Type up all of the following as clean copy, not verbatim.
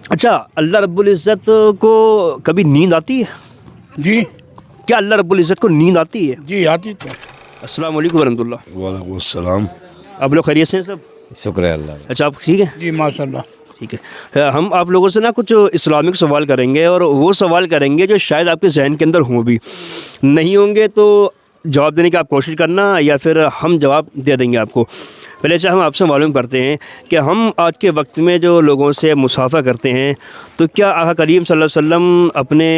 اچھا، اللہ رب العزت کو کبھی نیند آتی ہے؟ جی کیا اللہ رب العزت کو نیند آتی ہے؟ جی آتی تو السلام علیکم ورحمۃ اللہ. وعلیکم السلام. آپ لوگ خیریت سے ہیں سب؟ شکر ہے اللہ کا. اچھا، آپ ٹھیک ہیں؟ جی ماشاء اللہ. ٹھیک ہے. ہم آپ لوگوں سے نا کچھ اسلامک سوال کریں گے، اور وہ سوال کریں گے جو شاید آپ کے ذہن کے اندر ہوں بھی. نہیں ہوں گے تو جواب دینے کی آپ کوشش کرنا، یا پھر ہم جواب دے دیں گے آپ کو. پہلے ہم آپ سے معلوم کرتے ہیں کہ ہم آج کے وقت میں جو لوگوں سے مصافحہ کرتے ہیں، تو کیا آقا کریم صلی اللہ علیہ وسلم اپنے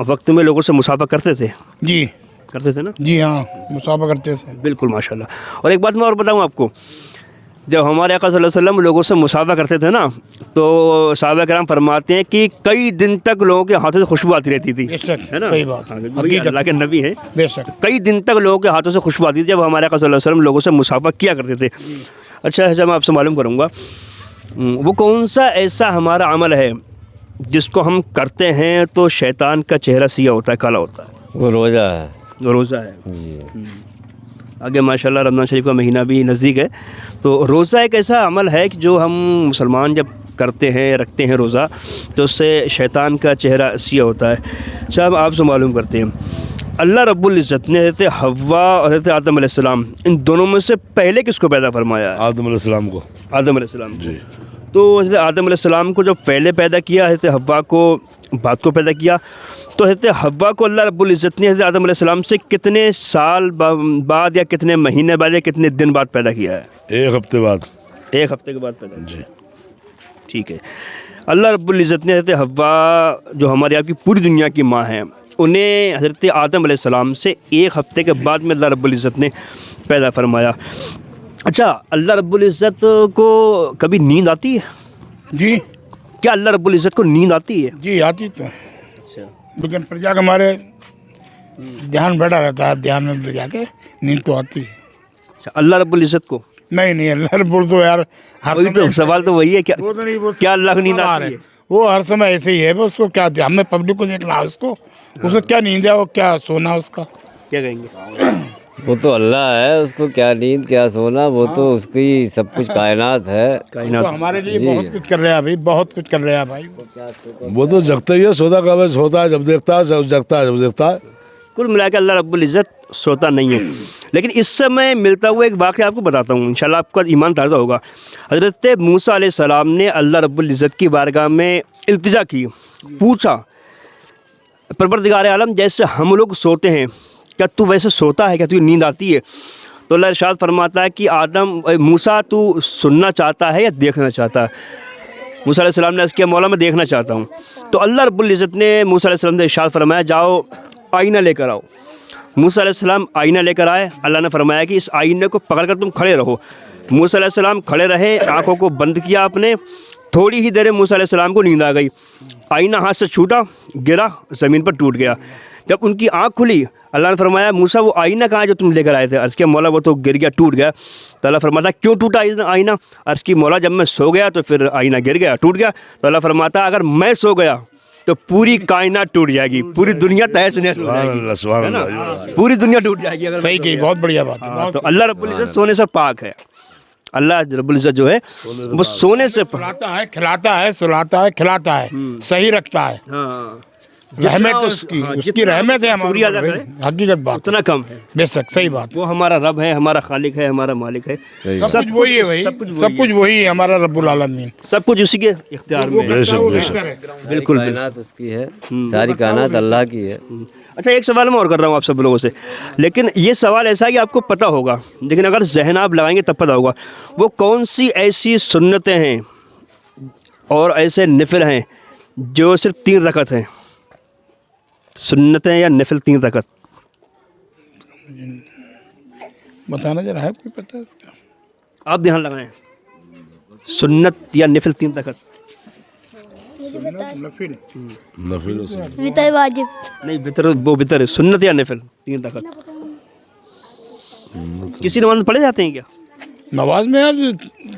وقت میں لوگوں سے مصافحہ کرتے تھے؟ جی کرتے تھے نا؟ جی ہاں مصافحہ کرتے سے. بالکل ماشاءاللہ. اور ایک بات میں اور بتاؤں آپ کو، جب ہمارے آقا صلی اللہ علیہ وسلم لوگوں سے مصافحہ کرتے تھے نا، تو صحابہ کرام فرماتے ہیں کہ کئی دن تک لوگوں کے ہاتھوں سے خوشبو آتی رہتی تھی. بے شک ہے نا؟ صحیح بات. وہی اللہ کے نبی ہیں. بے شک. کئی دن تک لوگوں کے ہاتھوں سے خوشبو آتی تھی جب ہمارے آقا صلی اللہ علیہ وسلم لوگوں سے مصافحہ کیا کرتے تھے. اچھا ہے، میں آپ سے معلوم کروں گا وہ کون سا ایسا ہمارا عمل ہے جس کو ہم کرتے ہیں تو شیطان کا چہرہ سیاہ ہوتا ہے، کالا ہوتا ہے؟ وہ روزہ ہے. وہ روزہ ہے. جی آگے ماشاءاللہ رمضان شریف کا مہینہ بھی نزدیک ہے، تو روزہ ایک ایسا عمل ہے کہ جو ہم مسلمان جب کرتے ہیں، رکھتے ہیں روزہ، تو اس سے شیطان کا چہرہ سیاہ ہوتا ہے. اچھا، ہم آپ سے معلوم کرتے ہیں، اللہ رب العزت نے حضرت حوا اور حضرت آدم علیہ السلام، ان دونوں میں سے پہلے کس کو پیدا فرمایا ہے؟ آدم علیہ السلام کو. آدم علیہ السلام. جی. تو حضرت آدم علیہ السلام کو جو پہلے پیدا کیا، حضرت حوا کو بعد کو پیدا کیا. تو حضرت حوا کو اللہ رب العزت نے حضرت آدم علیہ السلام سے کتنے سال بعد، یا کتنے مہینے بعد، یا کتنے دن بعد پیدا کیا ہے؟ 1 ہفتے بعد. 1 ہفتے کے بعد پیدا کیا. جی. ٹھیک ہے. اللہ رب العزت نے حضرت حوا، جو ہماری آپ کی پوری دنیا کی ماں ہیں، انہیں حضرت آدم علیہ السلام سے 1 ہفتے کے بعد میں اللہ رب العزت نے پیدا فرمایا. اچھا، اللہ رب العزت کو کبھی نیند آتی ہے؟ جی کیا اللہ رب العزت کو نیند آتی ہے؟ جی آتی تو اچھا. لیکن پر جا کے ہمارے دھیان بیٹھا رہتا ہے، دھیان میں جا کے نیند تو آتی ہے. اچھا، اللہ رب العزت کو نہیں اللہ بول تو یار ہر وہی تو سوال تو وہی ہے، وہ تو نہیں، وہ کیا اللہ کو نیند آتی ہے؟ وہ ہر سمے ایسے ہی ہے. اس کو کیا، ہم نے پبلک کو دیکھنا ہے، اس کو کیا نیند ہے، وہ کیا سونا اس کا. کیا کہیں گے؟ وہ تو اللہ ہے، اس کو کیا نیند کیا سونا، وہ تو اس کی سب کچھ کائنات ہے. کائنات. تو ہمارے لیے بہت کچھ کر رہا ہے بھائی، بہت کچھ کر رہا ہے بھائی. وہ تو جگتا ہی ہے، سوتا کب ہے؟ سوتا ہے جب دیکھتا ہے، جگتا ہے جب دیکھتا ہے. کل ملا کے اللہ رب العزت سوتا نہیں ہے. لیکن اس سے میں ملتا ہوا ایک واقعہ آپ کو بتاتا ہوں، انشاءاللہ آپ کا ایمان تازہ ہوگا. حضرت موسیٰ علیہ السلام نے اللہ رب العزت کی بارگاہ میں التجا کی، پوچھا، پروردگار عالم، جیسے ہم لوگ سوتے ہیں، کیا تو ویسے سوتا ہے؟ کیا تجھے نیند آتی ہے؟ تو اللہ ارشاد فرماتا ہے کہ موسیٰ تو سننا چاہتا ہے یا دیکھنا چاہتا ہے؟ موسیٰ علیہ السلام نے عرض کیا، مولا میں دیکھنا چاہتا ہوں. تو اللہ رب العزت نے موسیٰ علیہ السلام نے ارشاد فرمایا، جاؤ آئینہ لے کر آؤ. موسیٰ علیہ السلام آئینہ لے کر آئے. اللہ نے فرمایا کہ اس آئینے کو پکڑ کر تم کھڑے رہو. موسیٰ علیہ السلام کھڑے رہے، آنکھوں کو بند کیا آپ نے. تھوڑی ہی دیر میں موسیٰ علیہ السلام کو نیند آ گئی. آئینہ ہاتھ سے چھوٹا، گرا، زمین پر ٹوٹ گیا. جب ان کی آنکھ کھلی، اللہ نے فرمایا، موسیٰ وہ آئینہ کہاں ہے جو تم لے کر آئے تھے؟ عرض کیا، مولا وہ تو گر گیا، ٹوٹ گیا. تو اللہ فرماتا، کیوں ٹوٹا آئینہ؟ عرض کی، مولا جب میں سو گیا تو پھر آئینہ گر گیا، ٹوٹ گیا. تو اللہ فرماتا، اگر میں سو گیا تو پوری کائنات ٹوٹ جائے گی، پوری دنیا تہس نہس ہو جائے گی. سبحان اللہ. پوری دنیا ٹوٹ جائے گی اگر صحیح کی، بہت بڑھیا بات ہے. تو اللہ رب العزت سونے سے پاک ہے. اللہ رب العزت جو ہے وہ سونے سے سلاتا ہے، کھلاتا ہے، سلاتا ہے، کھلاتا ہے، صحیح رکھتا ہے. رحمت اس کی رحمت ہے شکریہ ادا کرے حقیقت بات اتنا کم ہے. بے شک صحیح بات. وہ ہمارا رب ہے، ہمارا خالق ہے، ہمارا مالک ہے. سب کچھ وہی ہے بھائی، سب کچھ وہی ہے ہمارا رب العالمین. سب کچھ اسی کے اختیار میں ہے. بے شک بے شک. بالکل. کائنات اس کی ہے، ساری کائنات اللہ کی ہے. اچھا، ایک سوال میں اور کر رہا ہوں آپ سب لوگوں سے، لیکن یہ سوال ایسا ہے کہ آپ کو پتہ ہوگا، لیکن اگر ذہن آپ لگائیں گے تب پتہ ہوگا. وہ کون سی ایسی سنتیں ہیں اور ایسے نفل ہیں جو صرف 3 رکعت ہیں؟ سنتیں یا نفل 3 رکعت؟ بتانا ذرا، ہے کوئی پتہ اس کا؟ آپ دھیان لگائیں، سنت یا نفل 3 رکعت؟ نفل نفل وطر واجب. نہیں، وطر وہ وطر ہے. سنت یا نفل 3 رکعت کسی نماز میں پڑھے جاتے ہیں کیا؟ نماز میں آج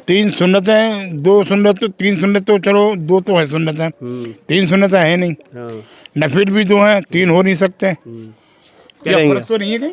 3 سنتیں، 2 سنت، 3 سنت تو چلو 2 تو ہے سنتیں، 3 سنتیں ہیں نہیں. ہاں. نفل بھی 2 ہیں، 3 ہو نہیں سکتے. کیا فرض تو نہیں ہے کہیں؟